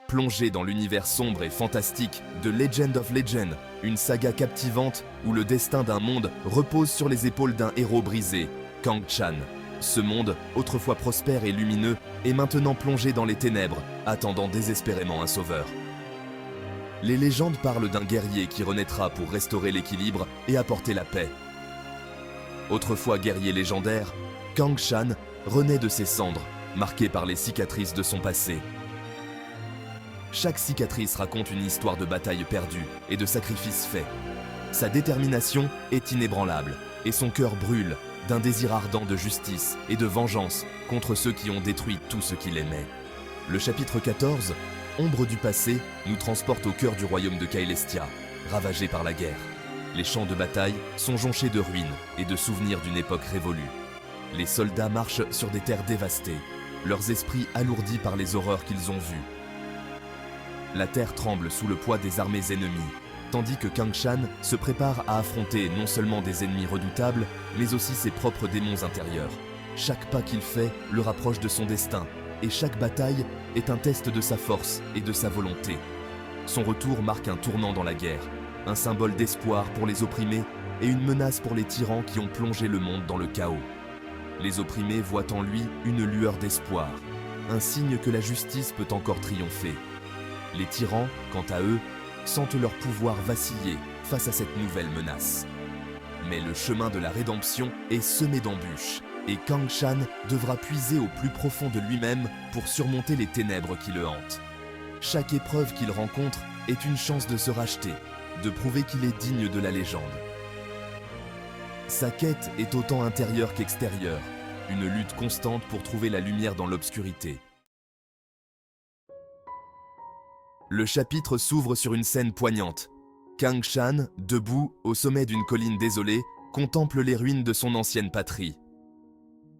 Plongez dans l'univers sombre et fantastique de Legend of Legend, une saga captivante où le destin d'un monde repose sur les épaules d'un héros brisé, Kang Chan. Ce monde, autrefois prospère et lumineux, est maintenant plongé dans les ténèbres, attendant désespérément un sauveur. Les légendes parlent d'un guerrier qui renaîtra pour restaurer l'équilibre et apporter la paix. Autrefois guerrier légendaire, Kang Chan renaît de ses cendres, marqué par les cicatrices de son passé. Chaque cicatrice raconte une histoire de bataille perdue et de sacrifices faits. Sa détermination est inébranlable et son cœur brûle d'un désir ardent de justice et de vengeance contre ceux qui ont détruit tout ce qu'il aimait. Le chapitre 14, Ombre du passé, nous transporte au cœur du royaume de Caelestia, ravagé par la guerre. Les champs de bataille sont jonchés de ruines et de souvenirs d'une époque révolue. Les soldats marchent sur des terres dévastées, leurs esprits alourdis par les horreurs qu'ils ont vues. La terre tremble sous le poids des armées ennemies, tandis que Kang Chan se prépare à affronter non seulement des ennemis redoutables, mais aussi ses propres démons intérieurs. Chaque pas qu'il fait le rapproche de son destin, et chaque bataille est un test de sa force et de sa volonté. Son retour marque un tournant dans la guerre, un symbole d'espoir pour les opprimés et une menace pour les tyrans qui ont plongé le monde dans le chaos. Les opprimés voient en lui une lueur d'espoir, un signe que la justice peut encore triompher. Les tyrans, quant à eux, sentent leur pouvoir vaciller face à cette nouvelle menace. Mais le chemin de la rédemption est semé d'embûches, et Kang Chan devra puiser au plus profond de lui-même pour surmonter les ténèbres qui le hantent. Chaque épreuve qu'il rencontre est une chance de se racheter, de prouver qu'il est digne de la légende. Sa quête est autant intérieure qu'extérieure, une lutte constante pour trouver la lumière dans l'obscurité. Le chapitre s'ouvre sur une scène poignante. Kang Chan, debout au sommet d'une colline désolée, contemple les ruines de son ancienne patrie.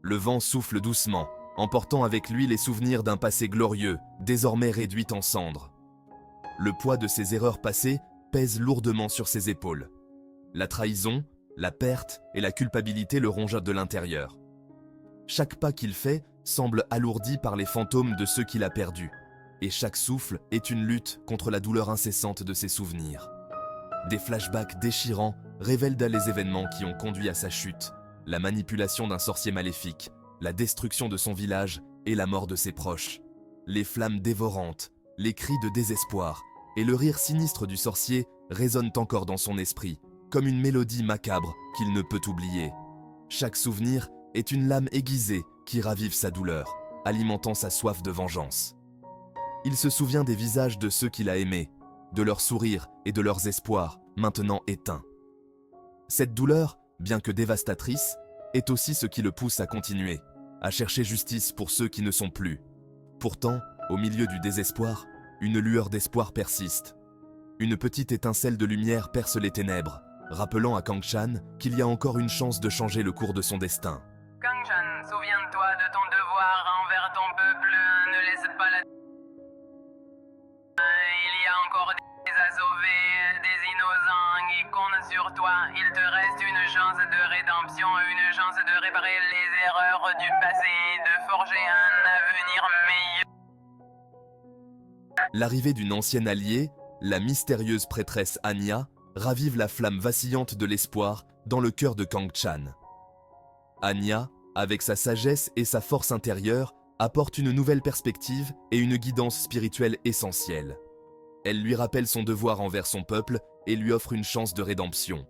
Le vent souffle doucement, emportant avec lui les souvenirs d'un passé glorieux, désormais réduit en cendres. Le poids de ses erreurs passées pèse lourdement sur ses épaules. La trahison, la perte et la culpabilité le rongent de l'intérieur. Chaque pas qu'il fait semble alourdi par les fantômes de ceux qu'il a perdus. Et chaque souffle est une lutte contre la douleur incessante de ses souvenirs. Des flashbacks déchirants révèlent les événements qui ont conduit à sa chute, la manipulation d'un sorcier maléfique, la destruction de son village et la mort de ses proches. Les flammes dévorantes, les cris de désespoir et le rire sinistre du sorcier résonnent encore dans son esprit, comme une mélodie macabre qu'il ne peut oublier. Chaque souvenir est une lame aiguisée qui ravive sa douleur, alimentant sa soif de vengeance. Il se souvient des visages de ceux qu'il a aimés, de leurs sourires et de leurs espoirs, maintenant éteints. Cette douleur, bien que dévastatrice, est aussi ce qui le pousse à continuer, à chercher justice pour ceux qui ne sont plus. Pourtant, au milieu du désespoir, une lueur d'espoir persiste. Une petite étincelle de lumière perce les ténèbres, rappelant à Kang Chan qu'il y a encore une chance de changer le cours de son destin. Kang Chan, souviens-toi de ton devoir envers ton peuple, ne laisse pas la... Il y a encore des à sauver, des innocents qui comptent sur toi. Il te reste une chance de rédemption, une chance de réparer les erreurs du passé, de forger un avenir meilleur. L'arrivée d'une ancienne alliée, la mystérieuse prêtresse Anya, ravive la flamme vacillante de l'espoir dans le cœur de Kang Chan. Anya, avec sa sagesse et sa force intérieure, apporte une nouvelle perspective et une guidance spirituelle essentielle. Elle lui rappelle son devoir envers son peuple et lui offre une chance de rédemption.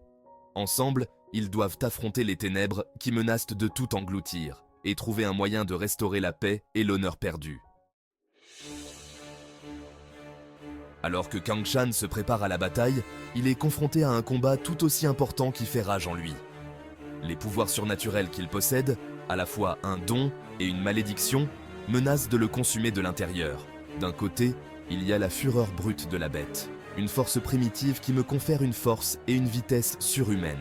Ensemble, ils doivent affronter les ténèbres qui menacent de tout engloutir et trouver un moyen de restaurer la paix et l'honneur perdu. Alors que Kang Chan se prépare à la bataille, il est confronté à un combat tout aussi important qui fait rage en lui. Les pouvoirs surnaturels qu'il possède, à la fois un don et une malédiction, menacent de le consumer de l'intérieur. D'un côté, il y a la fureur brute de la bête, une force primitive qui me confère une force et une vitesse surhumaines.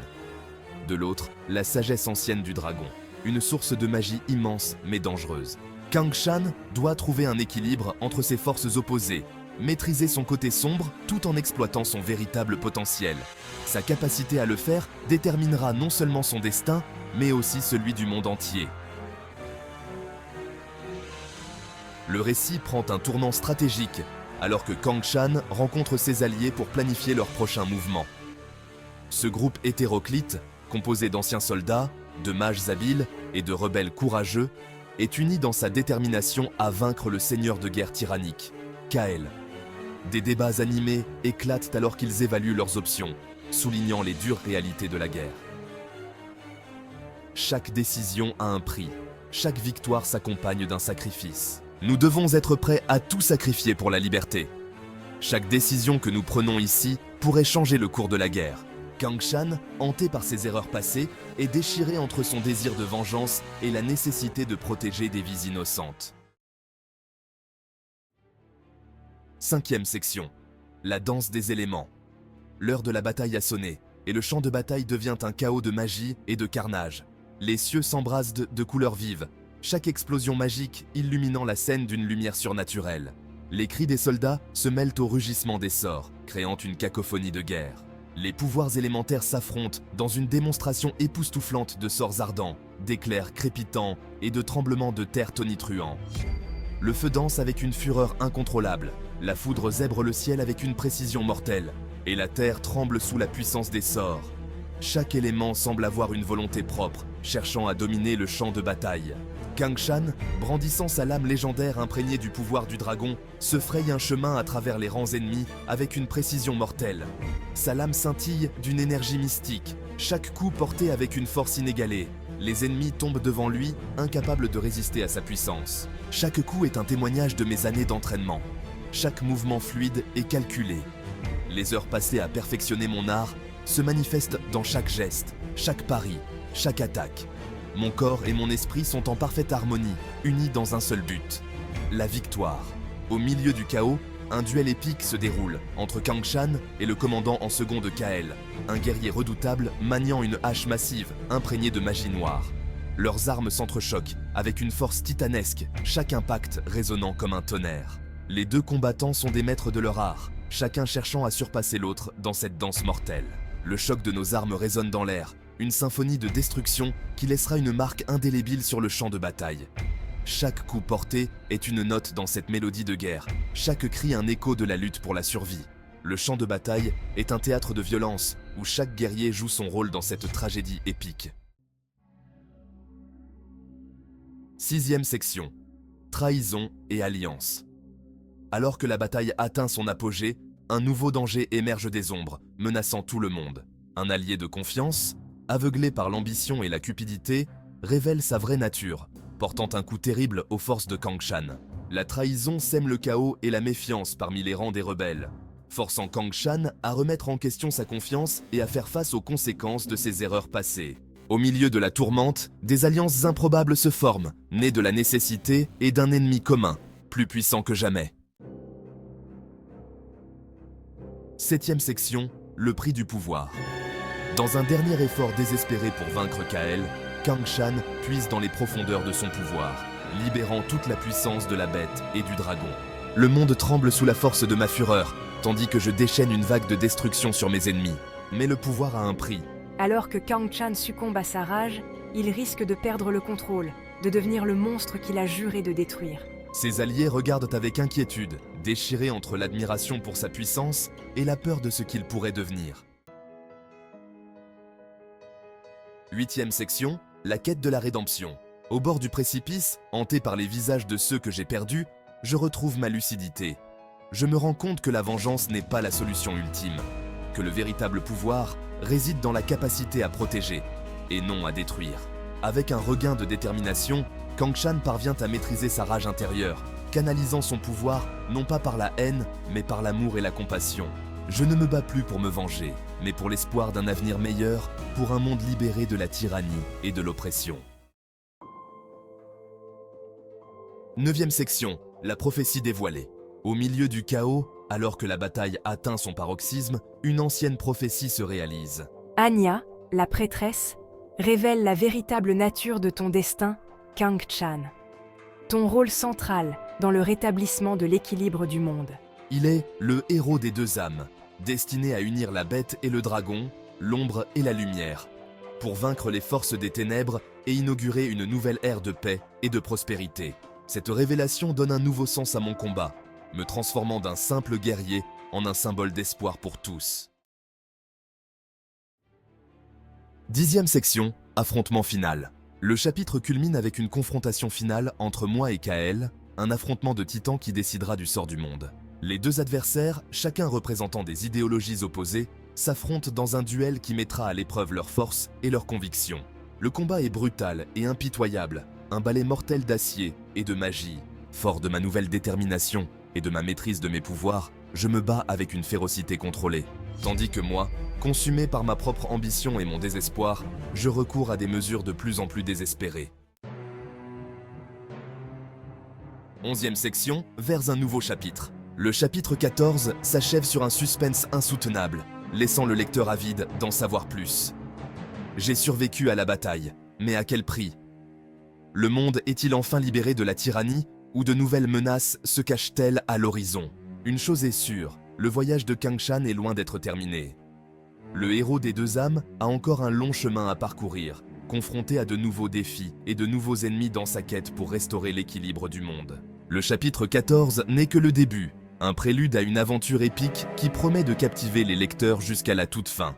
De l'autre, la sagesse ancienne du dragon, une source de magie immense mais dangereuse. Kang Chan doit trouver un équilibre entre ces forces opposées, maîtriser son côté sombre tout en exploitant son véritable potentiel. Sa capacité à le faire déterminera non seulement son destin, mais aussi celui du monde entier. Le récit prend un tournant stratégique alors que Kang Chan rencontre ses alliés pour planifier leur prochain mouvement. Ce groupe hétéroclite, composé d'anciens soldats, de mages habiles et de rebelles courageux, est uni dans sa détermination à vaincre le seigneur de guerre tyrannique, Kael. Des débats animés éclatent alors qu'ils évaluent leurs options, soulignant les dures réalités de la guerre. Chaque décision a un prix, chaque victoire s'accompagne d'un sacrifice. Nous devons être prêts à tout sacrifier pour la liberté. Chaque décision que nous prenons ici pourrait changer le cours de la guerre. Kang Chan, hanté par ses erreurs passées, est déchiré entre son désir de vengeance et la nécessité de protéger des vies innocentes. 5e section. La danse des éléments. L'heure de la bataille a sonné, et le champ de bataille devient un chaos de magie et de carnage. Les cieux s'embrasent de couleurs vives, chaque explosion magique illuminant la scène d'une lumière surnaturelle. Les cris des soldats se mêlent au rugissement des sorts, créant une cacophonie de guerre. Les pouvoirs élémentaires s'affrontent dans une démonstration époustouflante de sorts ardents, d'éclairs crépitants et de tremblements de terre tonitruants. Le feu danse avec une fureur incontrôlable, la foudre zèbre le ciel avec une précision mortelle, et la terre tremble sous la puissance des sorts. Chaque élément semble avoir une volonté propre, cherchant à dominer le champ de bataille. Kang Chan, brandissant sa lame légendaire imprégnée du pouvoir du dragon, se fraye un chemin à travers les rangs ennemis avec une précision mortelle. Sa lame scintille d'une énergie mystique, chaque coup porté avec une force inégalée. Les ennemis tombent devant lui, incapables de résister à sa puissance. Chaque coup est un témoignage de mes années d'entraînement. Chaque mouvement fluide est calculé. Les heures passées à perfectionner mon art se manifestent dans chaque geste, chaque pari, chaque attaque. Mon corps et mon esprit sont en parfaite harmonie, unis dans un seul but, la victoire. Au milieu du chaos, un duel épique se déroule entre Kang Chan et le commandant en second de Kael, un guerrier redoutable maniant une hache massive imprégnée de magie noire. Leurs armes s'entrechoquent avec une force titanesque, chaque impact résonnant comme un tonnerre. Les deux combattants sont des maîtres de leur art, chacun cherchant à surpasser l'autre dans cette danse mortelle. Le choc de nos armes résonne dans l'air, une symphonie de destruction qui laissera une marque indélébile sur le champ de bataille. Chaque coup porté est une note dans cette mélodie de guerre, chaque cri un écho de la lutte pour la survie. Le champ de bataille est un théâtre de violence où chaque guerrier joue son rôle dans cette tragédie épique. 6e section. Trahison et alliance. Alors que la bataille atteint son apogée, un nouveau danger émerge des ombres, menaçant tout le monde. Un allié de confiance, aveuglé par l'ambition et la cupidité, révèle sa vraie nature, portant un coup terrible aux forces de Kang Chan. La trahison sème le chaos et la méfiance parmi les rangs des rebelles, forçant Kang Chan à remettre en question sa confiance et à faire face aux conséquences de ses erreurs passées. Au milieu de la tourmente, des alliances improbables se forment, nées de la nécessité et d'un ennemi commun, plus puissant que jamais. 7e section, le prix du pouvoir. Dans un dernier effort désespéré pour vaincre Kael, Kang Chan puise dans les profondeurs de son pouvoir, libérant toute la puissance de la bête et du dragon. Le monde tremble sous la force de ma fureur, tandis que je déchaîne une vague de destruction sur mes ennemis. Mais le pouvoir a un prix. Alors que Kang Chan succombe à sa rage, il risque de perdre le contrôle, de devenir le monstre qu'il a juré de détruire. Ses alliés regardent avec inquiétude, déchirés entre l'admiration pour sa puissance et la peur de ce qu'il pourrait devenir. 8e section, la quête de la rédemption. Au bord du précipice, hanté par les visages de ceux que j'ai perdus, je retrouve ma lucidité. Je me rends compte que la vengeance n'est pas la solution ultime, que le véritable pouvoir réside dans la capacité à protéger, et non à détruire. Avec un regain de détermination, Kang Chan parvient à maîtriser sa rage intérieure, canalisant son pouvoir non pas par la haine, mais par l'amour et la compassion. Je ne me bats plus pour me venger, mais pour l'espoir d'un avenir meilleur, pour un monde libéré de la tyrannie et de l'oppression. 9e section, la prophétie dévoilée. Au milieu du chaos, alors que la bataille atteint son paroxysme, une ancienne prophétie se réalise. Anya, la prêtresse, révèle la véritable nature de ton destin, Kang Chan. Ton rôle central dans le rétablissement de l'équilibre du monde. Il est le héros des deux âmes, destiné à unir la bête et le dragon, l'ombre et la lumière, pour vaincre les forces des ténèbres et inaugurer une nouvelle ère de paix et de prospérité. Cette révélation donne un nouveau sens à mon combat, me transformant d'un simple guerrier en un symbole d'espoir pour tous. 10e section, affrontement final. Le chapitre culmine avec une confrontation finale entre moi et Kael, un affrontement de titans qui décidera du sort du monde. Les deux adversaires, chacun représentant des idéologies opposées, s'affrontent dans un duel qui mettra à l'épreuve leurs forces et leurs convictions. Le combat est brutal et impitoyable, un balai mortel d'acier et de magie. Fort de ma nouvelle détermination et de ma maîtrise de mes pouvoirs, je me bats avec une férocité contrôlée. Tandis que moi, consumé par ma propre ambition et mon désespoir, je recours à des mesures de plus en plus désespérées. 11e section, vers un nouveau chapitre. Le chapitre 14 s'achève sur un suspense insoutenable, laissant le lecteur avide d'en savoir plus. J'ai survécu à la bataille, mais à quel prix? Le monde est-il enfin libéré de la tyrannie, ou de nouvelles menaces se cachent-elles à l'horizon? Une chose est sûre, le voyage de Kang-Chan est loin d'être terminé. Le héros des deux âmes a encore un long chemin à parcourir, confronté à de nouveaux défis et de nouveaux ennemis dans sa quête pour restaurer l'équilibre du monde. Le chapitre 14 n'est que le début, un prélude à une aventure épique qui promet de captiver les lecteurs jusqu'à la toute fin.